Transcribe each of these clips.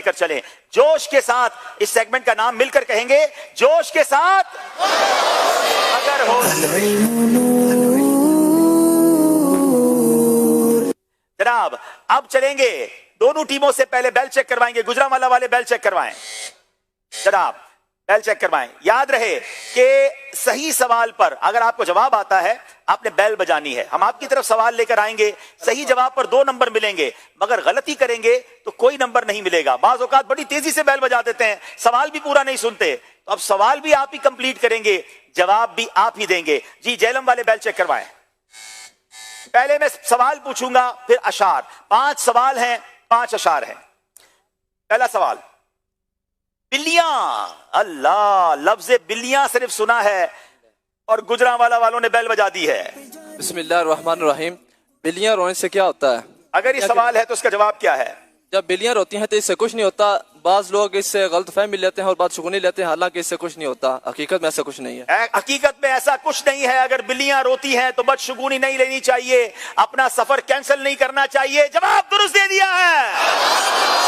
کر چلیں جوش کے ساتھ. اس سیگمنٹ کا نام مل کر کہیں گے جوش کے ساتھ اگر ہو. جناب اب چلیں گے دونوں ٹیموں سے پہلے بیل چیک کروائیں گے. گجرانوالہ والے بیل چیک کروائیں جناب, بیل چیک کروائیں. یاد رہے کہ صحیح سوال پر اگر آپ کو جواب آتا ہے آپ نے بیل بجانی ہے. ہم آپ کی طرف سوال لے کر آئیں گے, صحیح جواب پر 2 نمبر ملیں گے, مگر غلطی کریں گے تو کوئی نمبر نہیں ملے گا. بعض اوقات بڑی تیزی سے بیل بجا دیتے ہیں, سوال بھی پورا نہیں سنتے. تو اب سوال بھی آپ ہی کمپلیٹ کریں گے, جواب بھی آپ ہی دیں گے. جی جیلم والے بیل چیک کروائیں. پہلے میں سوال پوچھوں گا پھر اشعار. 5 سوال ہیں 5 اشعار ہیں. پہلا سوال, بلیاں. اللہ, لفظ بلیاں صرف سنا ہے اور گجرانوالہ والوں نے بیل بجا دی ہے. بسم اللہ الرحمن الرحیم. بلیاں رونے سے کیا ہوتا ہے؟ اگر یہ سوال ہے تو اس کا جواب کیا ہے؟ جب بلیاں روتی ہیں تو اس سے کچھ نہیں ہوتا. بعض لوگ اس سے غلط فہمی لیتے ہیں اور بعض شگونی لیتے ہیں, حالانکہ اس سے کچھ نہیں ہوتا. حقیقت میں ایسا کچھ نہیں ہے. حقیقت میں ایسا کچھ نہیں ہے. اگر بلیاں روتی ہیں تو بدشگونی نہیں لینی چاہیے, اپنا سفر کینسل نہیں کرنا چاہیے. جواب درست دے دیا ہے,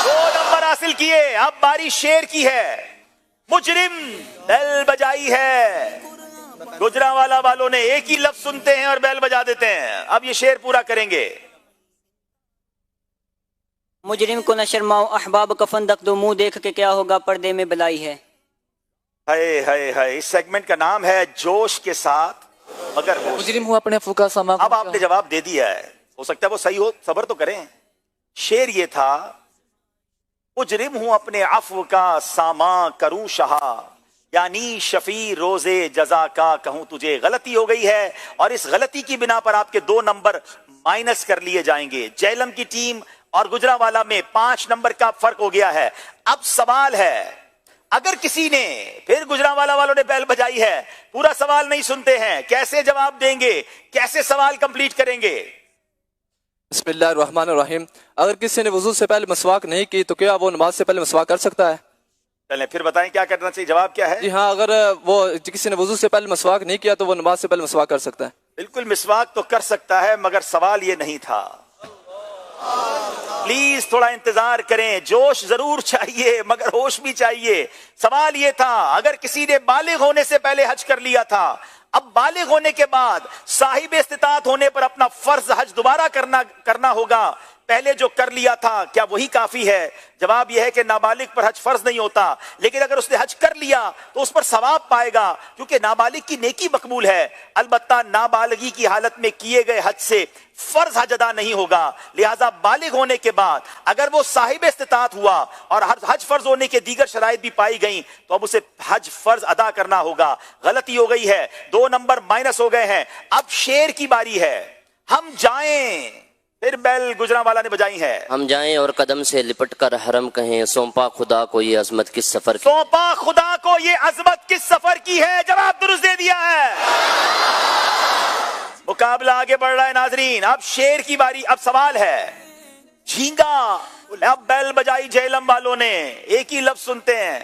2 نمبر حاصل کیے. اب باری شیر کی ہے. مجرم بیل بجائی ہے. گجرانوالہ والوں نے ایک ہی لفظ سنتے ہیں اور بیل بجا دیتے ہیں. اب یہ شیر پورا کریں گے. مجرم کو نہ شرماؤ احباب کفن رکھ دو, منہ دیکھ کے کیا ہوگا پردے میں بلائی ہے. ہائے ہائے ہائے. اس سیگمنٹ کا نام ہے جوش کے ساتھ مگر ہوش. مجرم ہوں اپنے فقہ سما. اب آپ نے جواب دے دیا ہے, ہو سکتا ہے وہ صحیح ہو, صبر تو کریں. شیر یہ تھا, مجرم ہوں اپنے عفو کا ساما کروں شہا, یعنی شفیع روزے جزا کا کہوں تجھے. غلطی ہو گئی ہے اور اس غلطی کی بنا پر آپ کے 2 نمبر مائنس کر لیے جائیں گے. جیلم کی ٹیم اور گجرانوالہ میں 5 نمبر کا فرق ہو گیا ہے. اب سوال ہے, اگر کسی نے, پھر گجرانوالہ والوں نے بیل بجائی ہے, پورا سوال نہیں سنتے ہیں, کیسے جواب دیں گے, کیسے سوال کمپلیٹ کریں گے؟ بسم اللہ الرحمن الرحیم. اگر کسی نے وضو سے پہلے مسواک نہیں کی تو کیا وہ نماز سے پہلے مسواک کر سکتا ہے؟ چلیں پھر بتائیں کیا کرنا چاہیے, جواب کیا ہے؟ جی ہاں, اگر وہ کسی نے وضو سے پہلے مسواک نہیں کیا تو وہ نماز سے پہلے مسواک کر سکتا ہے. بالکل مسواک تو کر سکتا ہے, مگر سوال یہ نہیں تھا. پلیز تھوڑا انتظار کریں. جوش ضرور چاہیے مگر ہوش بھی چاہیے. سوال یہ تھا, اگر کسی نے بالغ ہونے سے پہلے حج کر لیا تھا, اب بالغ ہونے کے بعد صاحب استطاعت ہونے پر اپنا فرض حج دوبارہ کرنا ہوگا. پہلے جو کر لیا تھا کیا وہی کافی ہے؟ جواب یہ ہے کہ نابالغ پر حج فرض نہیں ہوتا, لیکن اگر اس نے حج کر لیا تو اس پر ثواب پائے گا, کیونکہ نابالغ کی نیکی مقبول ہے. البتہ نابالغی کی حالت میں کیے گئے حج سے فرض حج ادا نہیں ہوگا. لہذا بالغ ہونے کے بعد اگر وہ صاحب استطاعت ہوا اور حج فرض ہونے کے دیگر شرائط بھی پائی گئیں تو اب اسے حج فرض ادا کرنا ہوگا. غلطی ہو گئی ہے, 2 نمبر مائنس ہو گئے ہیں. اب شیر کی باری ہے. ہم جائیں, پھر بیل گجرانوالہ نے بجائی ہے. ہم جائیں اور قدم سے لپٹ کر حرم کہیں, سونپا خدا کو یہ عظمت کس سفر کی. سونپا خدا کو یہ عظمت کس سفر کی ہے. جواب درست دے دیا ہے. مقابلہ آگے بڑھ رہا ہے ناظرین. اب شیر کی باری. اب سوال ہے جھینگا. اب بیل بجائی جیلم والوں نے, ایک ہی لفظ سنتے ہیں.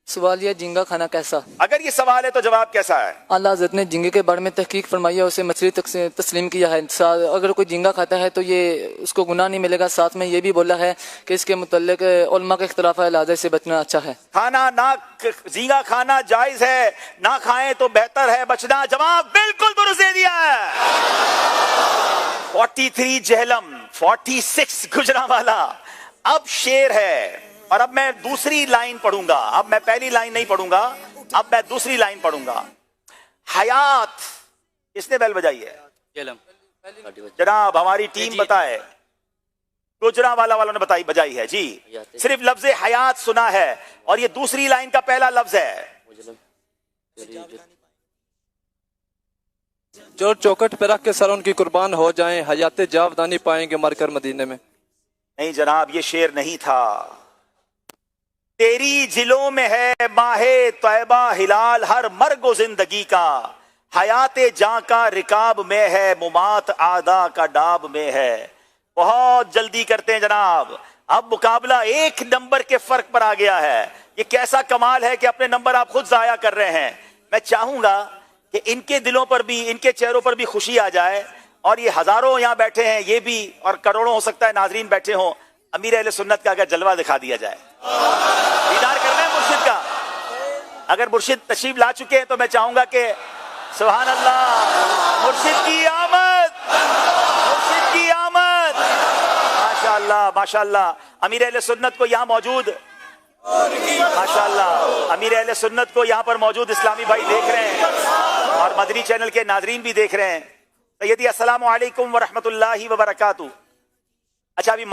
سوال یہ, جھینگا کھانا کیسا؟ اگر یہ سوال ہے تو جواب کیسا ہے؟ اللہ حضرت نے جھینگے کے بارے میں تحقیق فرمائی ہے, اسے مچھلی تسلیم کیا ہے. اگر کوئی جھینگا کھاتا ہے تو یہ اس کو گناہ نہیں ملے گا. ساتھ میں یہ بھی بولا ہے کہ اس کے متعلق علماء کا اختلاف ہے, لہذا سے بچنا اچھا ہے. کھانا نہ جھینگا کھانا جائز ہے, نہ کھائیں تو بہتر ہے بچنا. جواب بالکل درست دے دیا ہے. 43 جہلم, 46 گجرانوالہ. اب شیر ہے اور اب میں دوسری لائن پڑھوں گا. اب میں پہلی لائن نہیں پڑھوں گا, اب میں دوسری لائن پڑھوں گا. حیات کس نے بیل بجائی ہے؟ جناب ہماری ٹیم بتائے. گجرانوالہ والوں نے بجائی ہے. جی صرف لفظ حیات سنا ہے اور یہ دوسری لائن کا پہلا لفظ ہے. جو چوکٹ پہ رکھ کے سر ان کی قربان ہو جائیں, حیات جاودانی پائیں گے مر کر مدینے میں. نہیں جناب, یہ شعر نہیں تھا. تیری جلوں میں ہے ماہ طیبہ ہلال, ہر مرگ و زندگی کا حیات جاں کا رکاب میں ہے, ممات آدھا کا ڈاب میں ہے. بہت جلدی کرتے ہیں جناب. اب مقابلہ 1 نمبر کے فرق پر آ گیا ہے. یہ کیسا کمال ہے کہ اپنے نمبر آپ خود ضائع کر رہے ہیں. میں چاہوں گا کہ ان کے دلوں پر بھی, ان کے چہروں پر بھی خوشی آ جائے, اور یہ ہزاروں یہاں بیٹھے ہیں, یہ بھی, اور کروڑوں ہو سکتا ہے ناظرین بیٹھے ہوں, امیر اہل سنت کا اگر جلوہ دکھا دیا جائے. دیدار کرنا ہے مرشد کا. اگر مرشد تشریف لا چکے ہیں تو میں چاہوں گا کہ سبحان اللہ، مرشد کی آمد، مرشد کی آمد. ماشاءاللہ ماشاءاللہ. امیر اہل سنت کو یہاں موجود، ماشاءاللہ امیر اہل سنت کو یہاں پر موجود اسلامی بھائی دیکھ رہے ہیں اور مدنی چینل کے ناظرین بھی دیکھ رہے ہیں. سیدی السلام علیکم ورحمۃ اللہ وبرکاتہ. اچھا ابھی